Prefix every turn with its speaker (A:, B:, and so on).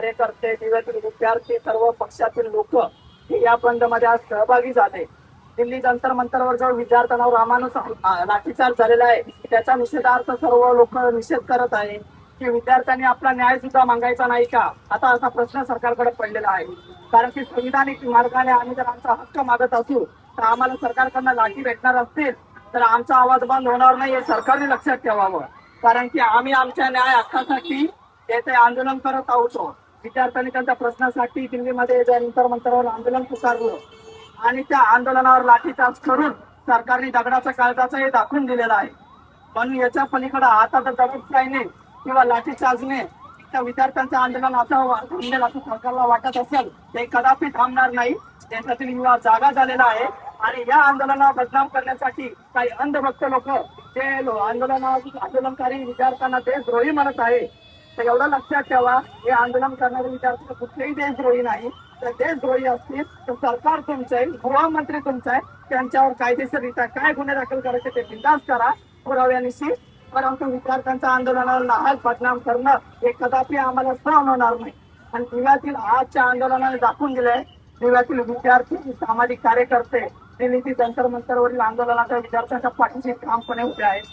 A: कार्यकर्ते, दिव्यातील विद्यार्थी, सर्व पक्षातील लोक हे या बंदमध्ये आज सहभागी झाले. दिल्ली जंतर मंतरवर जो विद्यार्थ्यांवर लाठीचार्ज झालेला आहे त्याच्या निषेधार्थ सर्व लोक निषेध करत आहे की विद्यार्थ्यांनी आपला न्याय सुद्धा मागायचा नाही का, आता असा प्रश्न सरकारकडे पडलेला आहे. कारण की संविधानिक मार्गाने आम्ही जर आमचा हक्क मागत असू तर आम्हाला सरकारकडनं लाठी भेटणार असतील तर आमचा आवाज बंद होणार नाही हे सरकारने लक्षात ठेवावं. कारण की आम्ही आमच्या न्याय हक्कासाठी येथे आंदोलन करत आहोत. विद्यार्थ्यांनी त्यांच्या प्रश्नासाठी दिल्लीमध्ये जंतर मंतरवर आंदोलन पुकारलं आणि त्या आंदोलनावर लाठीचार्ज करून सरकारने दगडाचा काळजाचा हे दाखवून दिलेला आहे. पण याच्या पलीकडे आता तर दगडशाहीने किंवा लाठीचार्जने त्या विद्यार्थ्यांचं आंदोलन असं सरकारला वाटत असेल ते कदापि थांबणार नाही. देशातील युवा जागा झालेला आहे आणि या आंदोलनाला बदनाम करण्यासाठी काही अंधभक्त लोक जे आंदोलनकारी विद्यार्थ्यांना देशद्रोही म्हणत आहे. तर एवढं लक्षात ठेवा, हे आंदोलन करणारे विद्यार्थी कुठलेही देशद्रोही नाही. तर देशद्रोही असतील तर सरकार तुमचं आहे, गृहमंत्री तुमचं आहे, त्यांच्यावर कायदेशीररित्या काय गुन्हे दाखल करायचे ते बिनधास्त करा पुराव्यानिशी. परंतु विद्यार्थ्यांच्या आंदोलनाला नाहक बदनाम करणं हे कदापि आम्हाला सहन होणार नाही. आणि दिव्यातील आजच्या आंदोलनाने दाखवून दिलंय दिव्यातील विद्यार्थी, सामाजिक कार्यकर्ते दिल्लीतील जंतर मंतरवरील आंदोलनाच्या विद्यार्थ्यांच्या पाठीशी ठामपणे उभे आहेत.